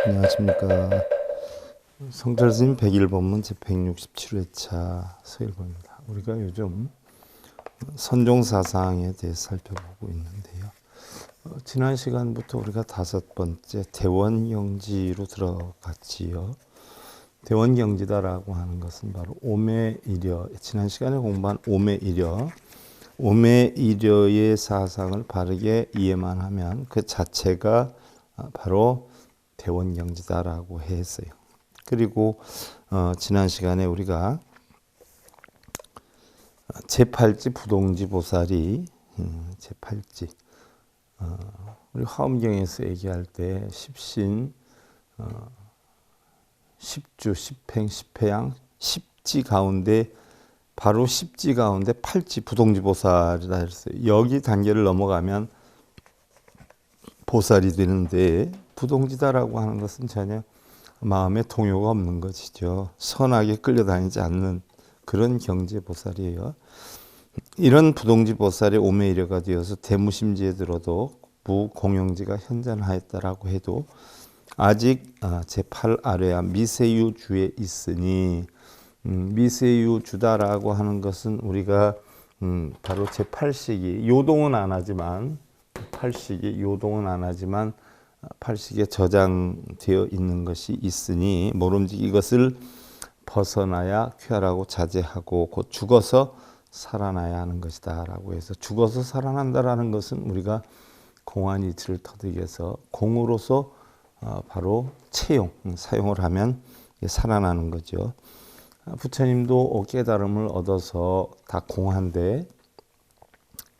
안녕하십니까. 성철스님 101번문 제167회차 서일본입니다. 우리가 요즘 선종사상에 대해 살펴보고 있는데요. 지난 시간부터 우리가 5번째 대원경지로 들어갔지요. 대원경지다라고 하는 것은 바로 오매이려, 지난 시간에 공부한 오매이려의 사상을 바르게 이해만 하면 그 자체가 바로 대원경지다라고 했어요. 그리고 지난 시간에 우리가 제8지 부동지보살이 제8지 우리 화엄경에서 얘기할 때 십신, 십주, 십행, 십회양, 십지 가운데 바로 십지 가운데 8지 부동지보살이라 했어요. 여기 단계를 넘어가면 보살이 되는데 부동지다라고 하는 것은 전혀 마음에 동요가 없는 것이죠. 선하게 끌려다니지 않는 그런 경지보살이에요. 이런 부동지보살의 오매이려가 되어서 대무심지에 들어도 무공용지가 현존하였다라고 해도 아직 제8아뢰야 미세유주에 있으니 미세유주다라고 하는 것은 우리가 바로 제8식이 요동은 안 하지만 8식이 요동은 안 하지만 8식에 저장되어 있는 것이 있으니 모름지 이것을 벗어나야 쾌활하고 자제하고 곧 죽어서 살아나야 하는 것이다 라고 해서 죽어서 살아난다라는 것은 우리가 공안이치를 터득해서 해서 공으로서 바로 사용을 하면 살아나는 거죠. 부처님도 깨달음을 얻어서 다 공한데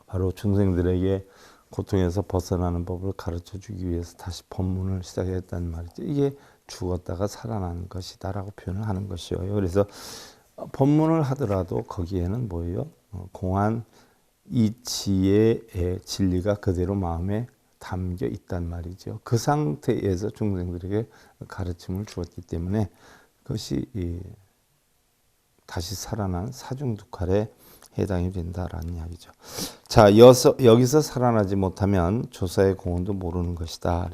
바로 중생들에게 고통에서 벗어나는 법을 가르쳐 주기 위해서 다시 법문을 시작했단 말이죠. 이게 죽었다가 살아나는 것이다 라고 표현을 하는 것이에요. 그래서 법문을 하더라도 거기에는 뭐예요? 공안 이치의 진리가 그대로 마음에 담겨 있단 말이죠. 그 상태에서 중생들에게 가르침을 주었기 때문에 그것이 다시 살아난 사중두칼에 해당이 된다라는 이야기죠. 자, 여기서 살아나지 못하면 조사의 공헌도 모르는 것이다.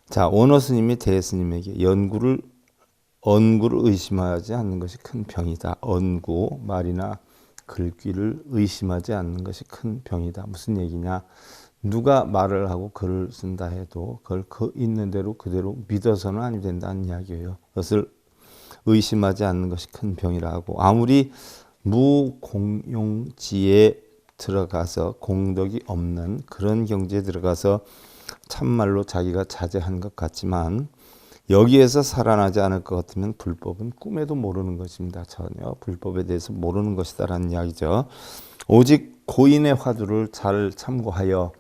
자, 원어 스님이 대 스님에게 언구를 의심하지 않는 것이 큰 병이다. 언구, 말이나 글귀를 의심하지 않는 것이 큰 병이다. 무슨 얘기냐? 누가 말을 하고 글을 쓴다 해도 그걸 그 있는 대로 그대로 믿어서는 아니 된다는 이야기예요. 그것을 의심하지 않는 것이 큰 병이라고. 아무리 무공용지에 들어가서 공덕이 없는 그런 경지에 들어가서 참말로 자기가 자제한 것 같지만 여기에서 살아나지 않을 것 같으면 불법은 꿈에도 모르는 것입니다. 전혀 불법에 대해서 모르는 것이다라는 이야기죠. 오직 고인의 화두를 잘 참고하여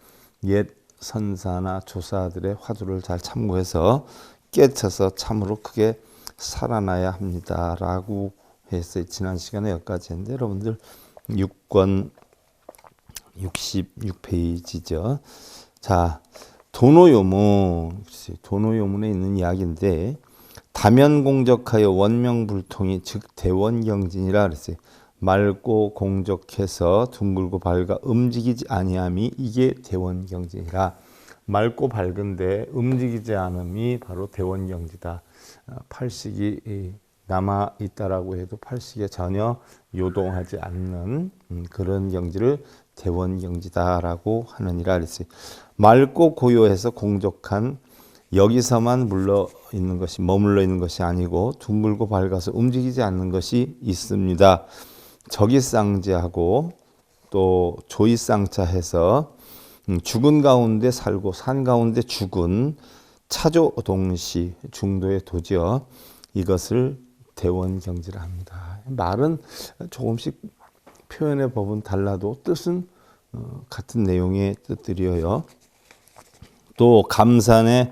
옛 선사나 조사들의 화두를 잘 참고해서 깨쳐서 참으로 크게 살아나야 합니다라고 했어요. 지난 시간에 여기까지 했는데 여러분들 6권 66페이지죠. 자, 도노요문에 있는 이야기인데 다면공적하여 원명불통이 즉 대원경진이라 그랬어요. 맑고 공적해서 둥글고 밝아 움직이지 아니함이 이게 대원경진이라. 맑고 밝은데 움직이지 않음이 바로 대원경지다. 팔식이 남아 있다라고 해도 팔식에 전혀 요동하지 않는 그런 경지를 대원경지다라고 하느니라 그랬어요. 맑고 고요해서 공적한 여기서만 머물러 있는 것이 아니고 둥글고 밝아서 움직이지 않는 것이 있습니다. 적이쌍지하고 또 조이쌍차해서 죽은 가운데 살고 산 가운데 죽은 차조동시 중도의 도지어 이것을 대원경지라 합니다. 말은 조금씩 표현의 법은 달라도 뜻은 같은 내용의 뜻들이어요. 또 감산의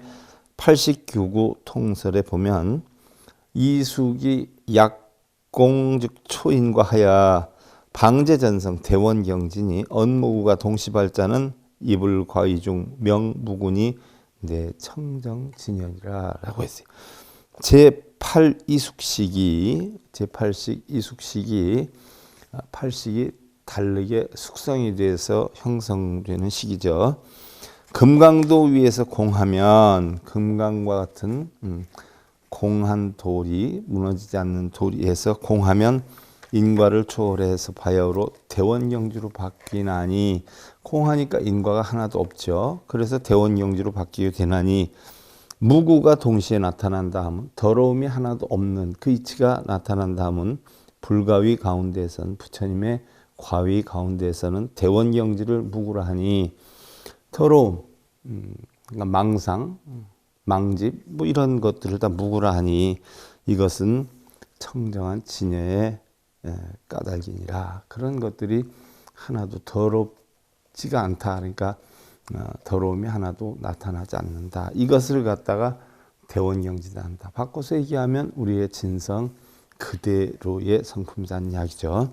80교구 통설에 보면 이숙이 약공즉 초인과 하야 방제전성 대원경진이 언무구가 동시발자는 이불과의중 명무군이 내 청정진연이라 라고 했어요. 제8식 이숙식이 8식이 다르게 숙성이 돼서 형성되는 식이죠. 금강도 위에서 공하면 금강과 같은 공한 돌이 무너지지 않는 돌이에서 공하면 인과를 초월해서 바야흐로 대원경지로 바뀌나니 공하니까 인과가 하나도 없죠. 그래서 대원경지로 바뀌게 되나니 무구가 동시에 나타난다 하면 더러움이 하나도 없는 그 이치가 나타난다 하면 불가위 가운데에서는 부처님의 과위 가운데에서는 대원경지를 무구라 하니 더러움, 그러니까 망상, 망집 뭐 이런 것들을 다 무구라 하니 이것은 청정한 진여의 까닭이니라. 그런 것들이 하나도 더럽지가 않다. 그러니까 더러움이 하나도 나타나지 않는다. 이것을 갖다가 대원경지다 한다. 바꿔서 얘기하면 우리의 진성 그대로의 성품이라는 이야기죠.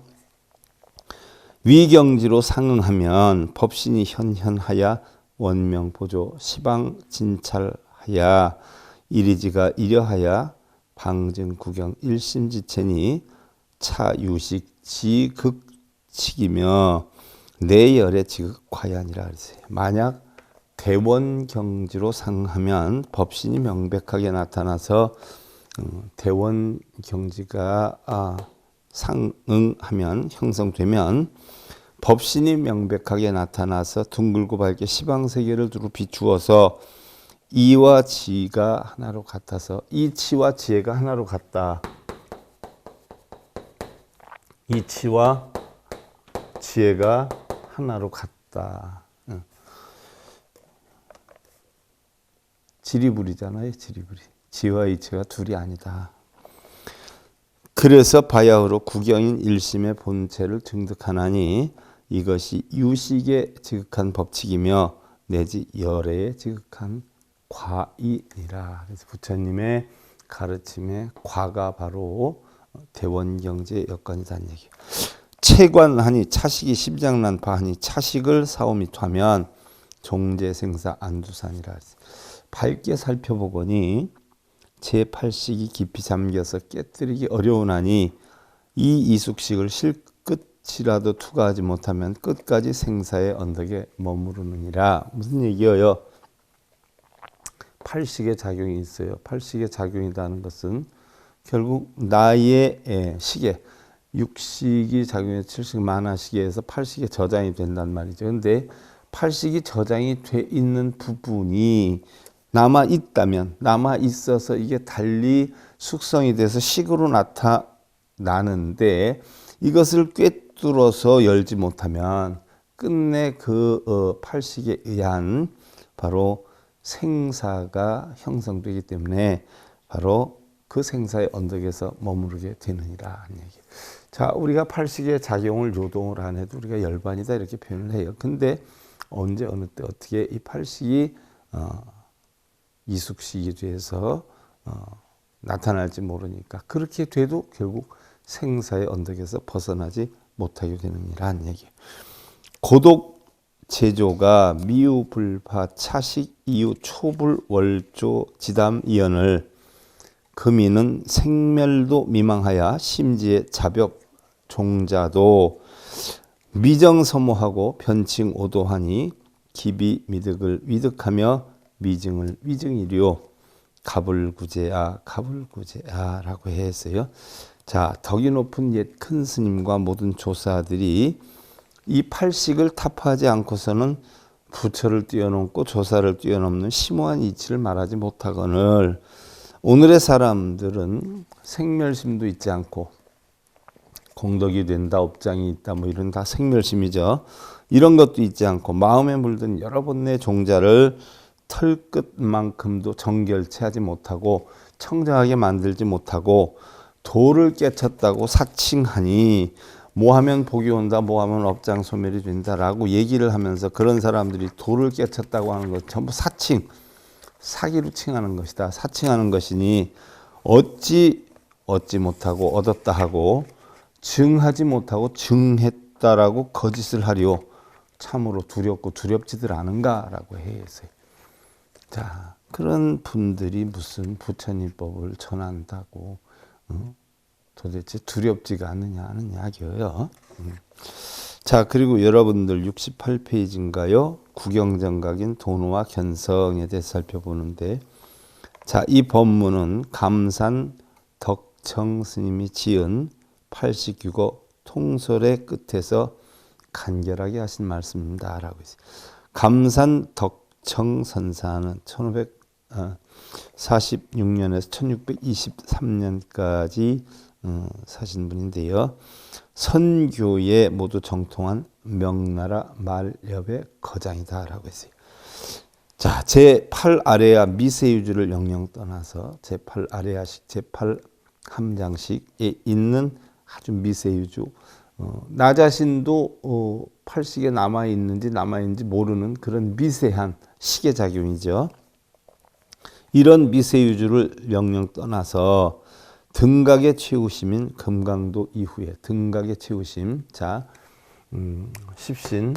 위경지로 상응하면 법신이 현현하야 원명보조 시방진찰하야 이리지가 이려하야 방증구경 일심지체니 차유식 지극칙이며 내열의 지극과연이라 그랬어요. 만약 대원경지로 상하면 법신이 명백하게 나타나서 대원경지가 상응하면 형성되면 법신이 명백하게 나타나서 둥글고 밝게 시방세계를 두루 비추어서 이와 지가 하나로 같아서 이치와 지혜가 하나로 같다. 이치와 지혜가 하나로 같다. 지리불이잖아요. 지리불이. 지와 이치가 둘이 아니다. 그래서 바야흐로 구경인 일심의 본체를 증득하나니 이것이 유식의 지극한 법칙이며 내지 열애의 지극한 과이니라. 그래서 부처님의 가르침의 과가 바로 대원경지의 여건이라는 얘기예요. 체관하니 차식이 심장난파하니 차식을 사오미투하면 종제생사 안두산이라. 밝게 살펴보거니 제8식이 깊이 잠겨서 깨뜨리기 어려우나니 이 이숙식을 실끝이라도 투과하지 못하면 끝까지 생사의 언덕에 머무르느니라. 무슨 얘기예요? 8식의 작용이 있어요. 8식의 작용이라는 것은 결국 나의 시계, 6식이 작용해서 7식 만화시계에서 8식의 저장이 된단 말이죠. 근데 8식이 저장이 돼 있는 부분이 남아 있다면, 남아 있어서 이게 달리 숙성이 돼서 식으로 나타나는데 이것을 꿰뚫어서 열지 못하면 끝내 그 8식에 의한 바로 생사가 형성되기 때문에 바로 그 생사의 언덕에서 머무르게 되느니라 하는 얘기. 자, 우리가 8식의 작용을 요동을 안 해도 우리가 열반이다 이렇게 표현을 해요. 근데 언제 어느 때 어떻게 이 8식이 이숙식이 돼서 나타날지 모르니까 그렇게 돼도 결국 생사의 언덕에서 벗어나지 못하게 되느니라는 얘기예요. 고독 제조가 미유불파 차식 이유 초불 월조 지담 이연을 금이는 생멸도 미망하여 심지에 자벽 종자도 미정서모하고 변칭 오도하니 기비 미득을 위득하며 미증을 위증이려 가불구제야 가불구제야 라고 했어요. 자, 덕이 높은 옛 큰 스님과 모든 조사들이 이 8식을 타파하지 않고서는 부처를 뛰어넘고 조사를 뛰어넘는 심오한 이치를 말하지 못하거늘 오늘의 사람들은 생멸심도 있지 않고 공덕이 된다, 업장이 있다, 뭐 이런 다 생멸심이죠. 이런 것도 있지 않고 마음에 물든 여러 번의 종자를 털끝만큼도 정결체하지 못하고 청정하게 만들지 못하고 도를 깨쳤다고 사칭하니 뭐하면 복이 온다, 뭐하면 업장 소멸이 된다라고 얘기를 하면서 그런 사람들이 도를 깨쳤다고 하는 것 전부 사칭, 사기로 칭하는 것이다. 사칭하는 것이니 얻지 못하고 얻었다 하고 증하지 못하고 증했다라고 거짓을 하리오. 참으로 두렵고 두렵지들 않은가라고 해서요. 자, 그런 분들이 무슨 부처님법을 전한다고 도대체 두렵지가 않느냐 하는 이야기예요. 자, 그리고 여러분들 68페이지인가요? 구경정각인 도노와 견성에 대해 살펴보는데, 자, 이 법문은 감산 덕청 스님이 지은 80규거 통솔의 끝에서 간결하게 하신 말씀입니다. 라고 했어요. 감산 덕청 선사는 1546년에서 1623년까지 사신 분인데요. 선교에 모두 정통한 명나라 말엽의 거장이다라고 했어요. 자, 제8아레아 미세유주를 영영 떠나서 제8아레아식, 제8함장식에 있는 아주 미세유주, 나 자신도 8식에 남아있는지 모르는 그런 미세한 시계작용이죠. 이런 미세유주를 영영 떠나서 등각의 최우심인 금강도 이후에 등각의 최우심, 자, 십신,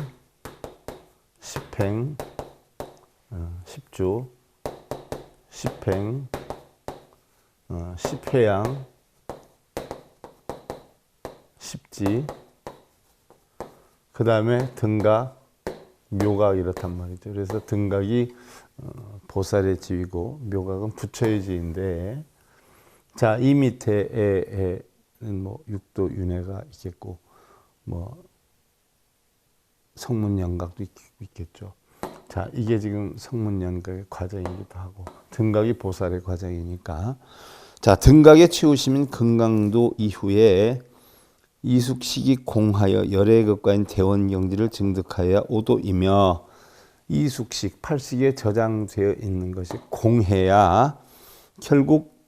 십행, 십주, 십행, 십회양, 십지, 그 다음에 등각, 묘각 이렇단 말이죠. 그래서 등각이 보살의 지위고 묘각은 부처의 지위인데, 자, 이 밑에는 뭐 육도 윤회가 있겠고, 뭐 성문연각도 있겠죠. 자, 이게 지금 성문연각의 과정이기도 하고 등각이 보살의 과정이니까, 자, 등각의 최우심인 금강도 이후에 이숙식이 공하여 열의 극과인 대원경지를 증득하여 오도이며, 이숙식 8식에 저장되어 있는 것이 공해야 결국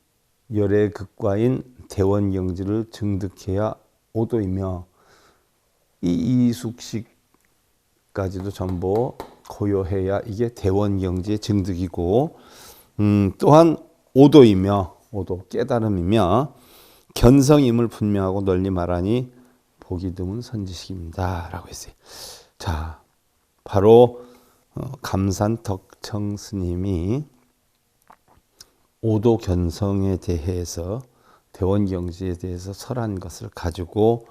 열의 극과인 대원경지를 증득해야 오도이며, 이 이숙식까지도 전부 고요해야 이게 대원경지의 증득이고, 또한 오도이며, 오도 깨달음이며 견성임을 분명하고 널리 말하니 보기 드문 선지식입니다 라고 했어요. 자, 바로 감산 덕청 스님이 오도 견성에 대해서, 대원경지에 대해서 설한 것을 가지고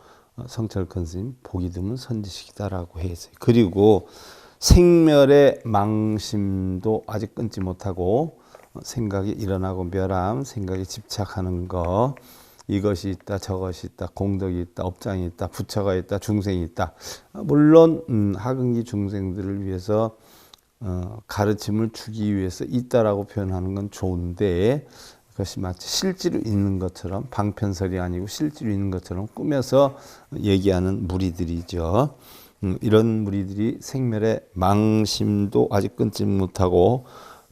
성철큰 스님 보기 드문 선지식이다라고 했어요. 그리고 생멸의 망심도 아직 끊지 못하고 생각이 일어나고 멸함, 생각에 집착하는 거, 이것이 있다, 저것이 있다, 공덕이 있다, 업장이 있다, 부처가 있다, 중생이 있다. 물론 하근기 중생들을 위해서 가르침을 주기 위해서 있다라고 표현하는 건 좋은데, 그것이 마치 실제로 있는 것처럼, 방편설이 아니고 실제로 있는 것처럼 꾸며서 얘기하는 무리들이죠. 이런 무리들이 생멸의 망심도 아직 끊지 못하고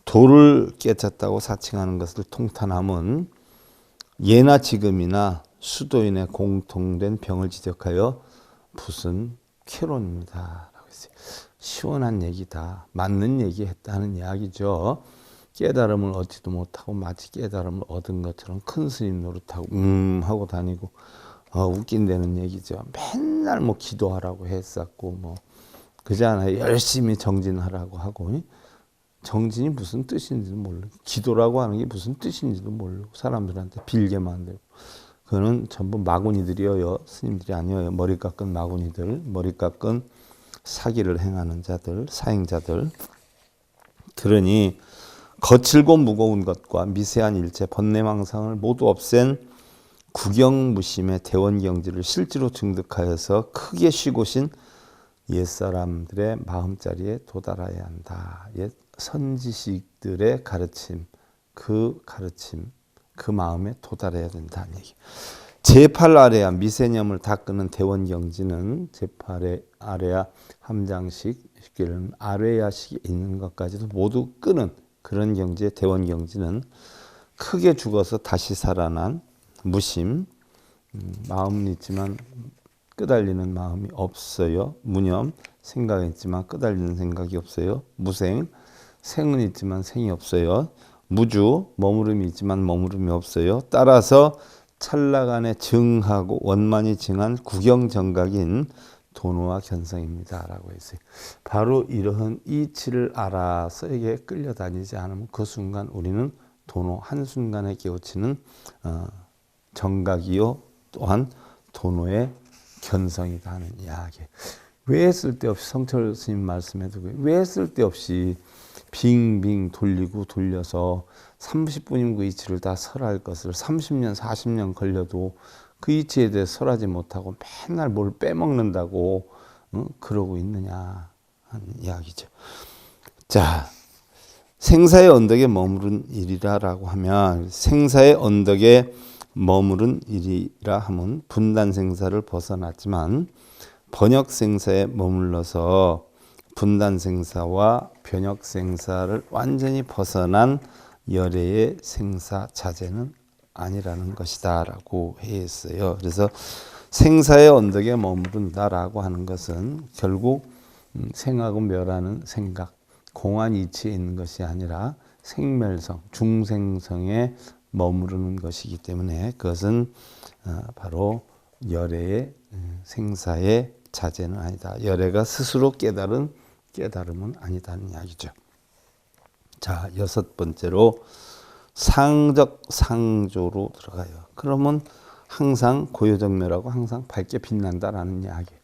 도를 깨쳤다고 사칭하는 것을 통탄함은 예나 지금이나 수도인의 공통된 병을 지적하여 무슨 쾌론입니다 라고 했어요. 시원한 얘기다, 맞는 얘기 했다는 이야기죠. 깨달음을 얻지도 못하고 마치 깨달음을 얻은 것처럼 큰 스님 노릇하고 하고 다니고 웃긴다는 얘기죠. 맨날 뭐 기도하라고 했었고, 뭐 그잖아요. 열심히 정진하라고 하고, 정진이 무슨 뜻인지도 모르고, 기도라고 하는 게 무슨 뜻인지도 모르고, 사람들한테 빌게 만들고, 그거는 전부 마구니들이어요. 스님들이 아니어요. 머리 깎은 마구니들, 머리 깎은 사기를 행하는 자들, 사행자들. 그러니 거칠고 무거운 것과 미세한 일체, 번뇌망상을 모두 없앤 구경무심의 대원경지를 실제로 증득하여서 크게 쉬고 신 옛사람들의 마음자리에 도달해야 한다. 옛 선지식들의 가르침, 그 마음에 도달해야 된다는 얘기. 제8아레아 미세념을 닦는 대원경지는 제8아레아 함장식, 쉽게는 아레아식에 있는 것까지도 모두 끄는 그런 경지의 대원경지는 크게 죽어서 다시 살아난 무심, 마음은 있지만 끄달리는 마음이 없어요. 무념, 생각은 있지만 끄달리는 생각이 없어요. 무생, 생은 있지만 생이 없어요. 무주, 머무름이 있지만 머무름이 없어요. 따라서 찰나간에 증하고 원만히 증한 구경정각인 도노와 견성입니다 라고 했어요. 바로 이러한 이치를 알아서 이게 끌려다니지 않으면 그 순간 우리는 도노 한순간에 깨우치는 정각이요 또한 도노의 견성이다 하는 이야기. 왜 쓸데없이 성철 스님 말씀에도 왜 쓸데없이 빙빙 돌리고 돌려서 30분이면 그 이치를 다 설할 것을 30년 40년 걸려도 그 이치에 대해 설하지 못하고 맨날 뭘 빼먹는다고 그러고 있느냐 하는 이야기죠. 자, 생사의 언덕에 머무른 일이라고 하면 생사의 언덕에 머무른 일이라 하면 분단 생사를 벗어났지만 번역 생사에 머물러서 분단 생사와 변역 생사를 완전히 벗어난 열애의 생사 자제는 아니라는 것이다라고 했어요. 그래서 생사의 언덕에 머무른다라고 하는 것은 결국 생하고 멸하는 생각, 공한 이치에 있는 것이 아니라 생멸성, 중생성에 머무르는 것이기 때문에 그것은 바로 열애의 생사의 자제는 아니다. 열애가 스스로 깨달은 깨달음은 아니다는 이야기죠. 자, 여섯 번째로 상적 상조로 들어가요. 그러면 항상 고요정멸하고 항상 밝게 빛난다라는 이야기예요.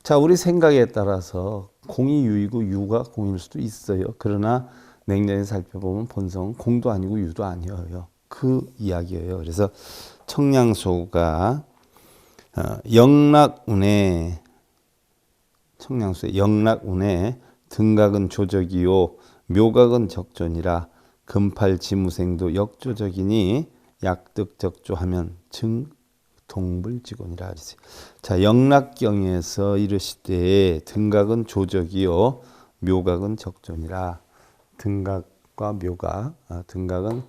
자, 우리 생각에 따라서 공이 유이고 유가 공일 수도 있어요. 그러나 냉정히 살펴보면 본성은 공도 아니고 유도 아니에요. 그 이야기예요. 그래서 청량소가 영락운에 청량수의 영락운에 등각은 조적이요 묘각은 적존이라 금팔지무생도 역조적이니 약득적조하면 증동불직원이라 그랬어요. 자, 영락경에서 이르시되 등각은 조적이요 묘각은 적존이라. 등각과 묘각, 등각은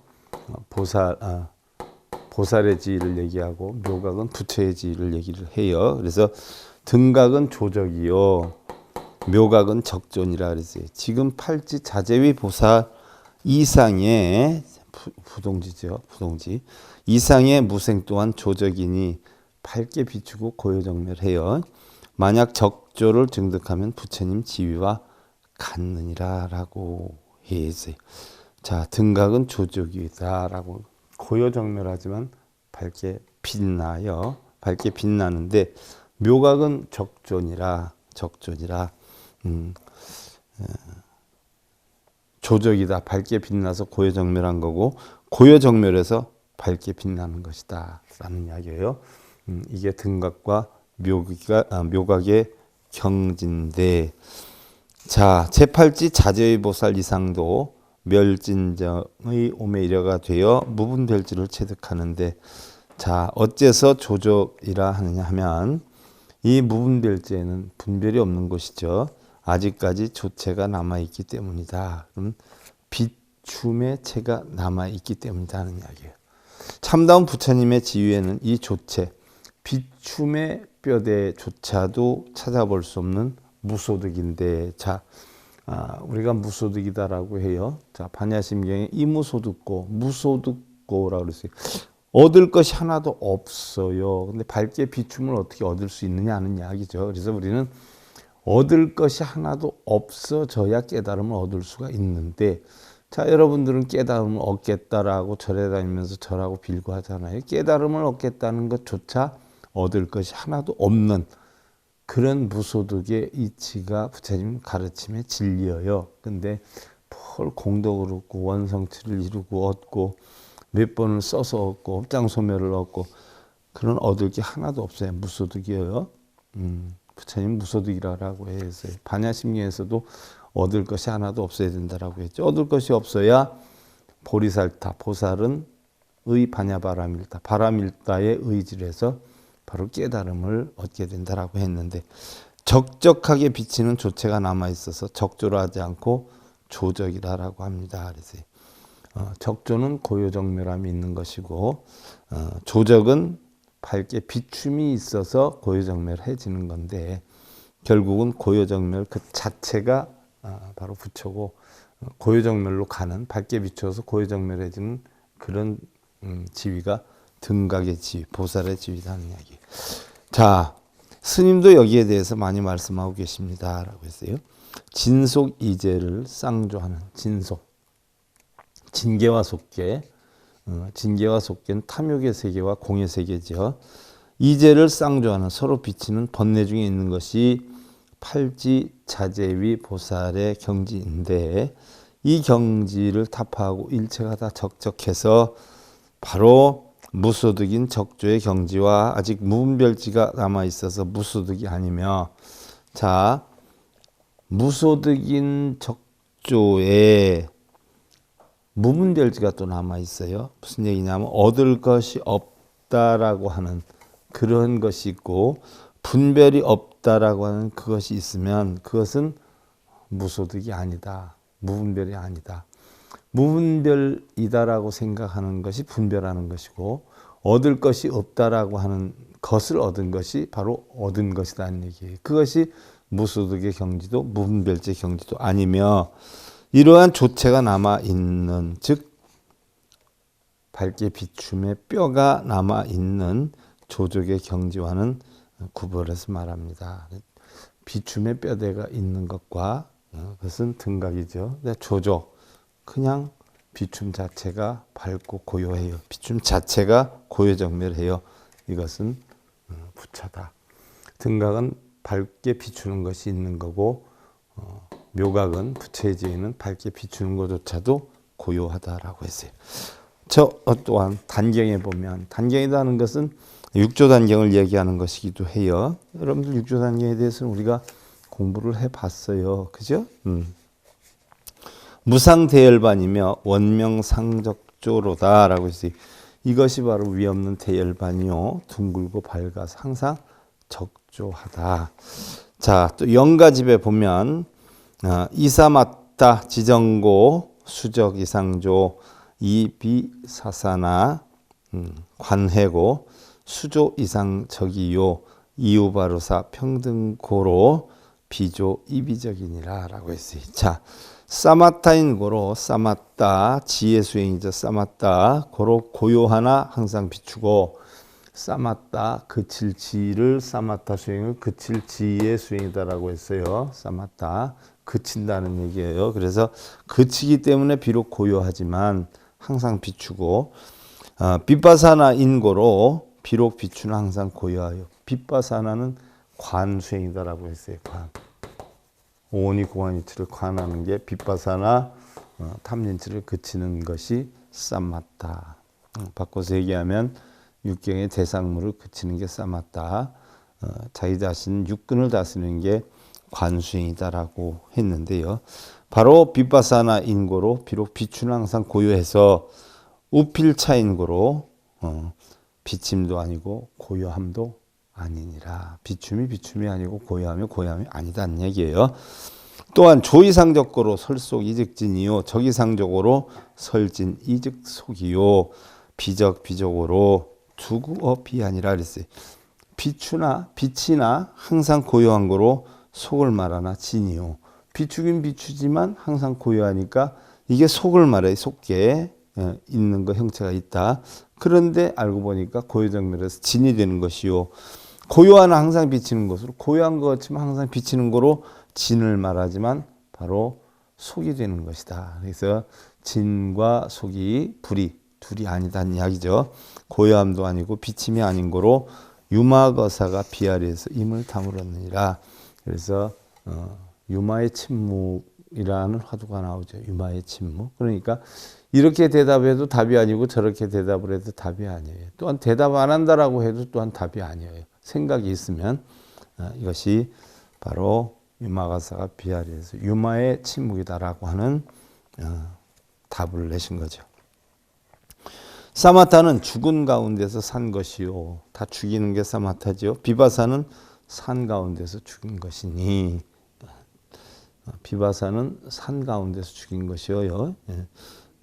보살의 지위를 얘기하고 묘각은 부처의 지위를 얘기를 해요. 그래서 등각은 조적이요 묘각은 적존이라 그랬어요. 지금 팔지 자재위 보살 이상의 부동지죠. 부동지 이상의 무생 또한 조적이니 밝게 비추고 고요정멸해요. 만약 적조를 증득하면 부처님 지위와 같느니라 라고 했어요. 자, 등각은 조적이다 라고 고요정멸하지만 밝게 빛나요. 밝게 빛나는데 묘각은 적존이라 조적이다. 밝게 빛나서 고요정멸한 거고 고요정멸해서 밝게 빛나는 것이다 라는 이야기예요. 이게 등각과 묘각의 경지인데, 자, 제8지 자제의 보살 이상도 멸진정의 오매이려가 되어 무분별지를 체득하는데, 자, 어째서 조적이라 하느냐 하면 이 무분별지에는 분별이 없는 것이죠. 아직까지 조체가 남아있기 때문이다. 그럼 비춤의 체가 남아있기 때문이다 하는 이야기예요. 참다운 부처님의 지위에는 이 조체, 비춤의 뼈대조차도 찾아볼 수 없는 무소득인데, 자, 우리가 무소득이다라고 해요. 자, 반야심경에 이무소득고 무소득고라고 그랬어요. 얻을 것이 하나도 없어요. 근데 밝게 비춤을 어떻게 얻을 수 있느냐 하는 이야기죠. 그래서 우리는 얻을 것이 하나도 없어져야 깨달음을 얻을 수가 있는데, 자, 여러분들은 깨달음을 얻겠다라고 절에 다니면서 절하고 빌고 하잖아요. 깨달음을 얻겠다는 것조차 얻을 것이 하나도 없는 그런 무소득의 이치가 부처님 가르침의 진리예요. 근데 뭘 공도 그렇고 원성치를 이루고 얻고 몇 번을 써서 얻고 업장소멸을 얻고 그런 얻을 게 하나도 없어요. 무소득이에요. 부처님 무소득이라고 했어요. 반야심경에서도 얻을 것이 하나도 없어야 된다라고 했죠. 얻을 것이 없어야 보리살타, 보살은 의 반야바람일다, 바람일다의 의지를 해서 바로 깨달음을 얻게 된다라고 했는데, 적적하게 비치는 조체가 남아있어서 적조를 하지 않고 조적이라고 합니다. 그래서 적조는 고요정멸함이 있는 것이고, 조적은 밝게 비춤이 있어서 고요정멸해지는 건데, 결국은 고요정멸 그 자체가 바로 부처고, 고요정멸로 가는, 밝게 비추어서 고요정멸해지는 그런 지위가 등각의 지위, 보살의 지위라는 이야기. 자, 스님도 여기에 대해서 많이 말씀하고 계십니다 라고 했어요. 진속 이제를 쌍조하는 진속, 진계와 속계, 진계와 속계는 탐욕의 세계와 공의 세계죠. 이제를 쌍조하는, 서로 비치는 번뇌 중에 있는 것이 팔지 자재위 보살의 경지인데 이 경지를 타파하고 일체가 다 적적해서 바로 무소득인 적조의 경지와 아직 무분별지가 남아있어서 무소득이 아니며, 자, 무소득인 적조에 무분별지가 또 남아있어요. 무슨 얘기냐면 얻을 것이 없다라고 하는 그런 것이 있고 분별이 없다라고 하는 그것이 있으면 그것은 무소득이 아니다. 무분별이 아니다. 무분별이다라고 생각하는 것이 분별하는 것이고 얻을 것이 없다라고 하는 것을 얻은 것이 바로 얻은 것이라는 얘기예요. 그것이 무소득의 경지도 무분별지의 경지도 아니며 이러한 조체가 남아있는, 즉 밝게 비춤의 뼈가 남아있는 조족의 경지와는 구별해서 말합니다. 비춤의 뼈대가 있는 것과 그것은 등각이죠. 조족, 그냥 비춤 자체가 밝고 고요해요. 비춤 자체가 고요정멸해요. 이것은 부처다. 등각은 밝게 비추는 것이 있는 거고 묘각은 부처의 지혜는 밝게 비추는 것조차도 고요하다라고 했어요. 저 또한 단경에 보면 단경이라는 것은 육조단경을 얘기하는 것이기도 해요. 여러분들 육조단경에 대해서는 우리가 공부를 해봤어요. 그죠? 무상대열반이며 원명상적조로다라고 했어요. 이것이 바로 위없는 대열반이요. 둥글고 밝아서 항상 적조하다. 자, 또 영가집에 보면 이사맞다 지정고 수적 이상조 이비사사나 관해고 수조 이상적이요 이우바로사 평등고로 비조 이비적이니라 라고 했어요. 자, 사마타인 고로 사마타 지혜 수행이죠. 사마타 고로 고요하나 항상 비추고 사마타 그칠 지를 사마타 수행을 그칠 지의 수행이다라고 했어요. 사마타 그친다는 얘기예요. 그래서 그치기 때문에 비록 고요하지만 항상 비추고 빗바사나 인고로 비록 비추는 항상 고요하여. 빗바사나는 관수행이다라고 했어요. 관. 오니 고관이치를 관하는 게 빗바사나 탐진치를 그치는 것이 사마타. 바꿔서 얘기하면 육경의 대상물을 그치는 게 사마타. 자기 자신 육근을 다스리는 게 관수행이다라고 했는데요. 바로 빗바사나 인고로 비록 비추는 항상 고요해서 우필차 인고로 비침도 아니고 고요함도 아니니라. 비춤이 아니고 고요함이 아니다는 얘기예요. 또한 조이상적고로 설속 이직진이요 적이상적으로 설진 이직속이요 비적으로 두구어 비아니라 그랬어요. 빛이나 항상 고요한 거로 속을 말하나 진이요. 비추긴 비추지만 항상 고요하니까 이게 속을 말해. 속에 있는 거 형체가 있다. 그런데 알고 보니까 고요정멸에서 진이 되는 것이요. 고요하나 항상 비치는 것으로 고요한 것 같지만 항상 비치는 거로 진을 말하지만 바로 속이 되는 것이다. 그래서 진과 속이 둘이 아니다는 이야기죠. 고요함도 아니고 비침이 아닌 거로 유마거사가 비아리에서 임을 다물었느니라. 그래서 유마의 침묵이라는 화두가 나오죠. 유마의 침묵. 그러니까 이렇게 대답해도 답이 아니고 저렇게 대답을 해도 답이 아니에요. 또한 대답 안 한다라고 해도 또한 답이 아니에요. 생각이 있으면 이것이 바로 유마가사가 비아리에서 유마의 침묵이다라고 하는 답을 내신 거죠. 사마타는 죽은 가운데서 산 것이요. 다 죽이는 게 사마타죠. 비바사는 산 가운데서 죽인 것이니. 비바사는 산 가운데서 죽인 것이요.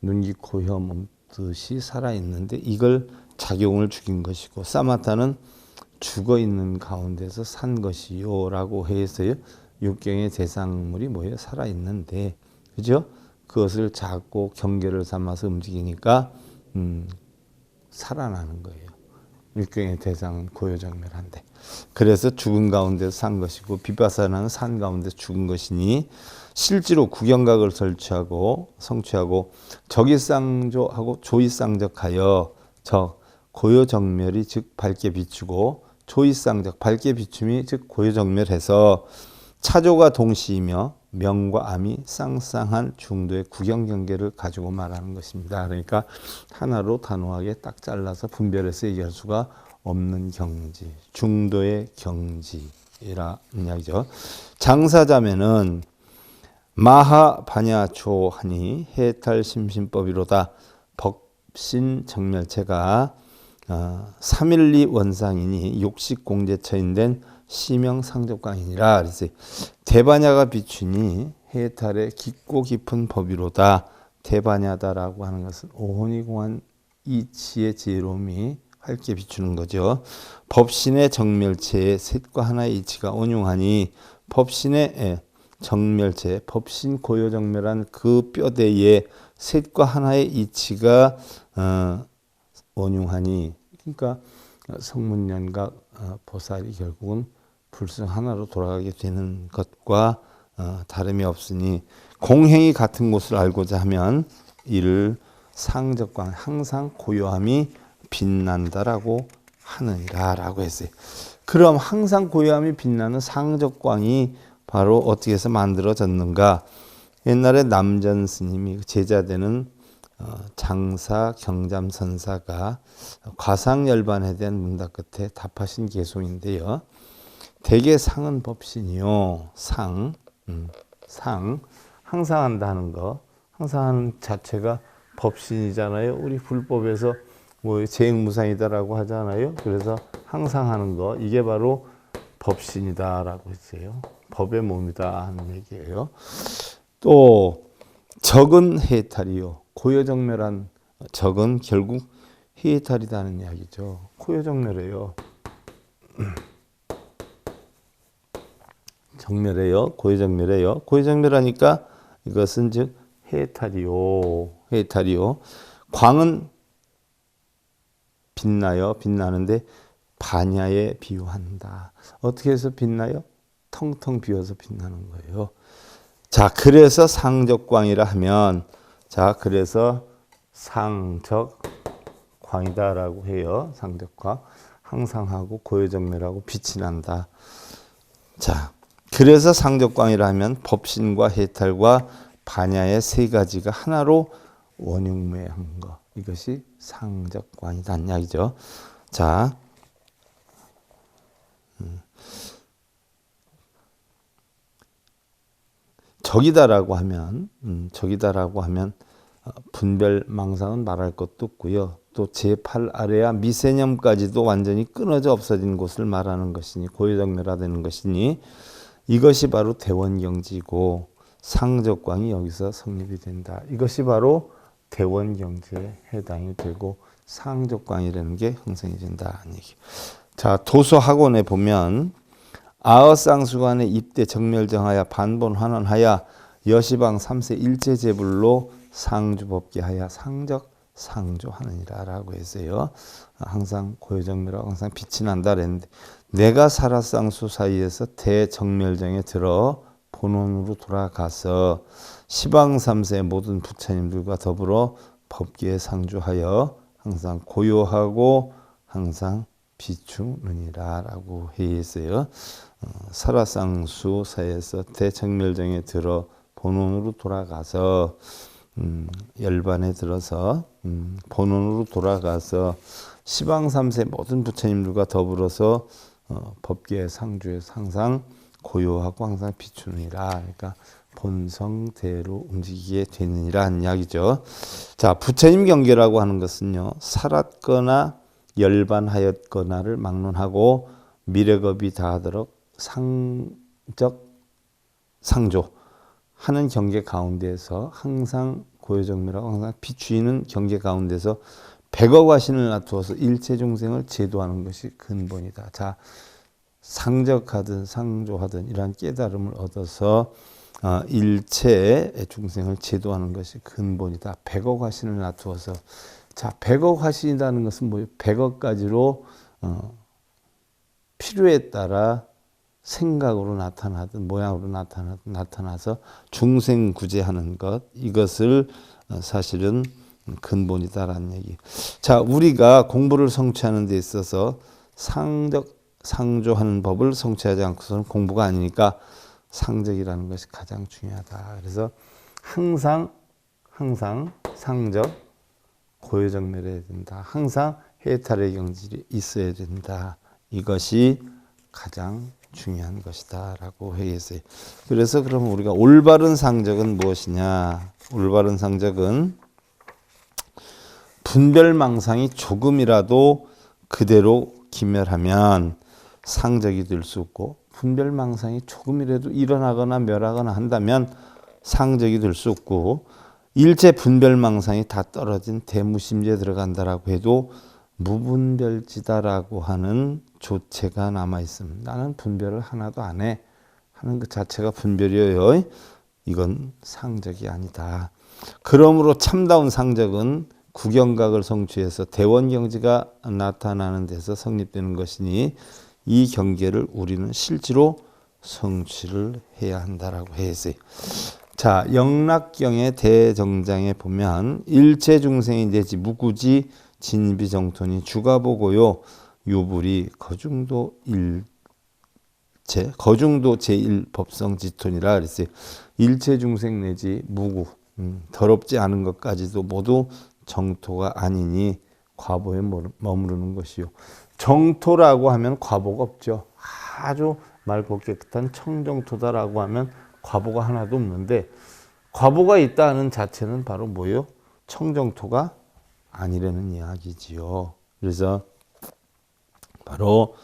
눈기 코혀 몸뜻이 살아있는데 이걸 작용을 죽인 것이고 사마타는 죽어있는 가운데서 산 것이요 라고 해서요. 육경의 대상물이 뭐예요? 살아있는데 그죠? 그것을 자꾸 경계를 삼아서 움직이니까 살아나는 거예요. 육경의 대상은 고요정멸한데. 그래서 죽은 가운데서 산 것이고 비바사나는 산 가운데서 죽은 것이니 실제로 구경각을 성취하고 적이상조하고 조이상적하여 고요정멸이 즉 밝게 비추고 조이상적 밝게 비춤이 즉 고요정멸해서 차조가 동시이며 명과 암이 쌍쌍한 중도의 구경 경계를 가지고 말하는 것입니다. 그러니까 하나로 단호하게 딱 잘라서 분별해서 얘기할 수가 없는 경지, 중도의 경지라는 이야기죠. 장사자매는 마하바냐초 하니 해탈심신법이로다. 법신정멸체가 삼일리 원상이니 욕식공제처인된 시명상적광이니라. 그래서 대바냐가 비추니 해탈의 깊고 깊은 법이로다. 대바냐다라고 하는 것은 오혼이 공한 이치의 지혜로움이 밝게 비추는 거죠. 법신의 정멸체에 셋과 하나의 이치가 온용하니 법신의 정멸체, 법신 고요정멸한 그 뼈대에 셋과 하나의 이치가 온용하니, 그러니까 성문연각 보살이 결국은 불승 하나로 돌아가게 되는 것과 다름이 없으니 공행이 같은 곳을 알고자 하면 이를 상적광, 항상 고요함이 빛난다라고 하느니라 라고 했어요. 그럼 항상 고요함이 빛나는 상적광이 바로 어떻게 해서 만들어졌는가? 옛날에 남전 스님이 제자되는 장사 경잠선사가 과상열반에 대한 문답 끝에 답하신 개송인데요. 대개 상은 법신이요. 상, 항상 한다는 거, 항상 하는 자체가 법신이잖아요. 우리 불법에서 뭐 재행무상이다라고 하잖아요. 그래서 항상 하는 거, 이게 바로 법신이다라고 했어요. 법의 몸이다 하는 얘기예요. 또 적은 해탈이요. 고요정멸한 적은 결국 해탈이다는 이야기죠. 고요정멸해요. 정멸해요. 고요정멸해요. 고요정멸하니까 이것은 즉 해탈이요. 해탈이요. 광은 빛나요. 빛나는데 반야에 비유한다. 어떻게 해서 빛나요? 텅텅 비어서 빛나는 거예요. 자, 그래서 상적광이라 하면, 자, 그래서 상적광이다라고 해요. 상적광. 항상 하고 고요정멸하고 빛이 난다. 자, 그래서 상적광이라 하면 법신과 해탈과 반야의 세 가지가 하나로 원흉매한 것. 이것이 상적광이다는 이야기죠. 자, 적이다라고 하면 분별 망상은 말할 것도 없고요. 또 제8 아래야 미세념까지도 완전히 끊어져 없어진 곳을 말하는 것이니 고요정멸화되는 것이니 이것이 바로 대원경지고 상적광이 여기서 성립이 된다. 이것이 바로 대원경지에 해당이 되고 상적광이라는 게 형성이 된다는 얘기. 자, 도서학원에 보면 아어쌍수관의 입대 정멸정하여 반본 환원하여 여시방 3세 일체제불로 상주법계하여 상적 상조하느니라 라고 했어요. 항상 고요정멸하고 항상 빛이 난다 그랬는데 내가 살아쌍수 사이에서 대정멸정에 들어 본원으로 돌아가서 시방 3세 모든 부처님들과 더불어 법계에 상주하여 항상 고요하고 항상 비추느니라 라고 했어요. 설화쌍수 사이에서 대정멸정에 들어 본원으로 돌아가서 열반에 들어서 본원으로 돌아가서 시방 3세 모든 부처님들과 더불어서 법계의 상주에서 항상 고요하고 항상 비추느니라. 그러니까 본성대로 움직이게 되느니라 하는 이야기죠. 자, 부처님 경계라고 하는 것은요, 살았거나 열반하였거나를 막론하고 미래겁이 다하도록 상적 상조 하는 경계 가운데에서 항상 고요정멸하고 항상 비추이는 경계 가운데서 백억화신을 놔두어서 일체 중생을 제도하는 것이 근본이다. 자, 상적하든 상조하든 이러한 깨달음을 얻어서 일체 중생을 제도하는 것이 근본이다. 백억화신을 놔두어서, 자, 백억화신이라는 것은 뭐예요? 100억 가지로 필요에 따라 생각으로 나타나든 모양으로 나타나서 중생 구제하는 것, 이것을 사실은 근본이다라는 얘기. 자, 우리가 공부를 성취하는 데 있어서 상적 상조하는 법을 성취하지 않고서는 공부가 아니니까 상적이라는 것이 가장 중요하다. 그래서 항상 상적, 고요정멸해야 된다. 항상 해탈의 경질이 있어야 된다. 이것이 가장 중요한 것이다 라고 얘기했어요. 그래서 그럼 우리가 올바른 상적은 무엇이냐? 올바른 상적은 분별망상이 조금이라도 그대로 기멸하면 상적이 될 수 없고, 분별망상이 조금이라도 일어나거나 멸하거나 한다면 상적이 될 수 없고, 일체 분별망상이 다 떨어진 대무심지에 들어간다라고 해도 무분별지다라고 하는 조체가 남아있습니다. 나는 분별을 하나도 안 해 하는 것 자체가 분별이에요. 이건 상적이 아니다. 그러므로 참다운 상적은 구경각을 성취해서 대원경지가 나타나는 데서 성립되는 것이니 이 경계를 우리는 실제로 성취를 해야 한다라고 했어요. 자, 영락경의 대정장에 보면 일체 중생이 내지 무구지 진비 정토니 주가보고요 유불이 거중도 제1 법성지톤이라 그랬어요. 일체 중생 내지 무구, 더럽지 않은 것까지도 모두 정토가 아니니 과보에 머무르는 것이요. 정토라고 하면 과보가 없죠. 아주 맑고 깨끗한 청정토다라고 하면 과보가 하나도 없는데, 과보가 있다는 자체는 바로 뭐예요? 청정토가 아니라는 이야기지요. 그래서 바로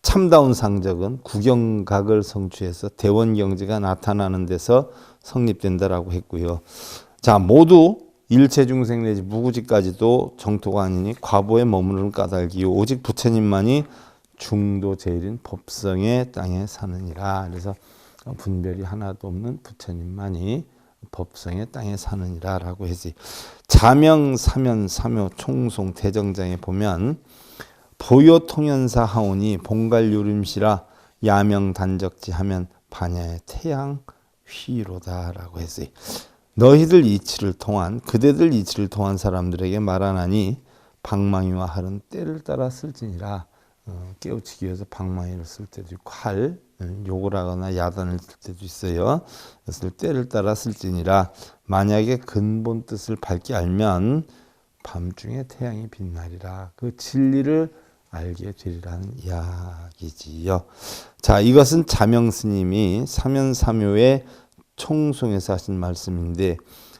참다운 상적은 구경각을 성취해서 대원경지가 나타나는 데서 성립된다라고 했고요. 자, 모두 일체 중생 내지 무구지까지도 정토가 아니니 과보에 머무르는 까닭이요 오직 부처님만이 중도 제일인 법성의 땅에 사느니라. 그래서 분별이 하나도 없는 부처님만이 법성의 땅에 사느니라 라고 했지. 자명, 사면, 사묘, 총송, 대정장에 보면 보요 통연사 하오니 봉갈유림시라 야명 단적지 하면 반야의 태양 휘로다 라고 했어요. 너희들 이치를 통한, 그대들 이치를 통한 사람들에게 말하나니 방망이와 활은 때를 따라 쓸지니라. 깨우치기 위해서 방망이를 쓸 때도 있고 활, 욕을 하거나 야단을 쓸 때도 있어요. 그래서 때를 따라 쓸지니라. 만약에 근본 뜻을 밝게 알면 밤중에 태양이 빛나리라. 그 진리를 알게 되리라는 이야기지요. 자, 이것은 자명스님이 사면사묘의 총송에서 하신 말씀인데,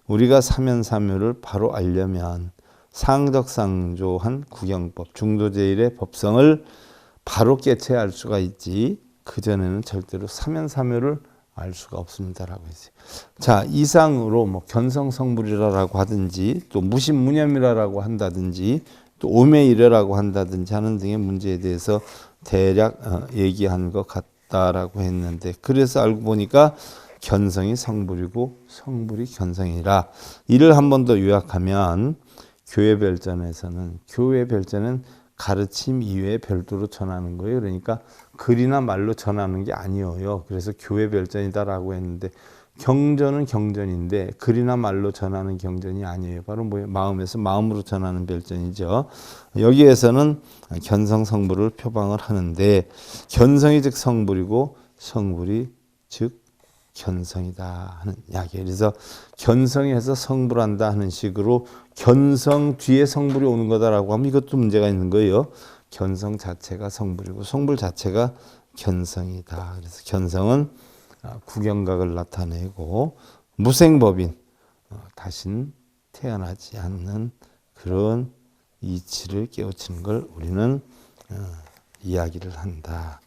우리가 사면사묘를 바로 알려면 상적상조한 구경법, 중도제일의 법성을 바로 깨쳐야 알 수가 있지, 그전에는 절대로 사면사묘를 알 수가 없습니다라고 했어요. 자, 이상으로 뭐 견성성불이라고 하든지 또 무신무념이라고 한다든지 또 오매이래라고 한다든지 하는 등의 문제에 대해서 대략 얘기한 것 같다라고 했는데, 그래서 알고 보니까 견성이 성불이고 성불이 견성이라. 이를 한 번 더 요약하면 교회별전에서는, 교회별전은 가르침 이외에 별도로 전하는 거예요. 그러니까 글이나 말로 전하는 게 아니에요. 그래서 교회별전이다라고 했는데, 경전은 경전인데 글이나 말로 전하는 경전이 아니에요. 바로 뭐예요? 마음에서 마음으로 전하는 별전이죠. 여기에서는 견성성불을 표방을 하는데, 견성이 즉 성불이고 성불이 즉 견성이다 하는 이야기예요. 그래서 견성이 해서 성불한다 하는 식으로 견성 뒤에 성불이 오는 거다라고 하면 이것도 문제가 있는 거예요. 견성 자체가 성불이고 성불 자체가 견성이다. 그래서 견성은 구경각을 나타내고 무생법인, 다신 태어나지 않는 그런 이치를 깨우치는 걸 우리는 이야기를 한다.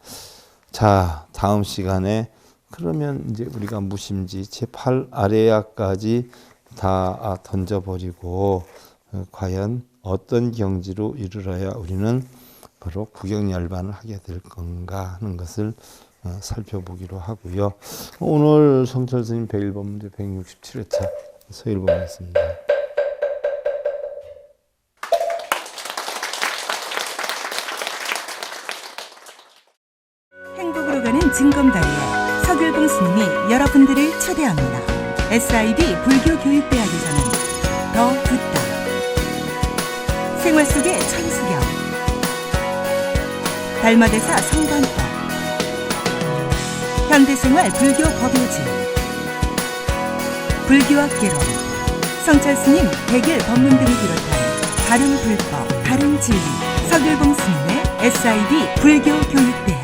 자, 다음 시간에 그러면 이제 우리가 무심지 제8 아래야까지 다 던져버리고 과연 어떤 경지로 이르러야 우리는 바로 구경열반을 하게 될 건가 하는 것을 살펴보기로 하고요. 오늘 성철 스님 101번 문제 167회차 서일봉이었습니다. 행복으로 가는 징검다리에 서길봉 스님이 여러분들을 초대합니다. SIB 불교교육대학에서는 더 듣다, 생활 속의 천수경, 달마대사 성관법, 현대생활 불교 법요지, 불교학 개론, 성찰스님 백일 법문 등을 비롯한 다른 불법, 다른 진리, 서길봉 스님의 SIB 불교 교육대학.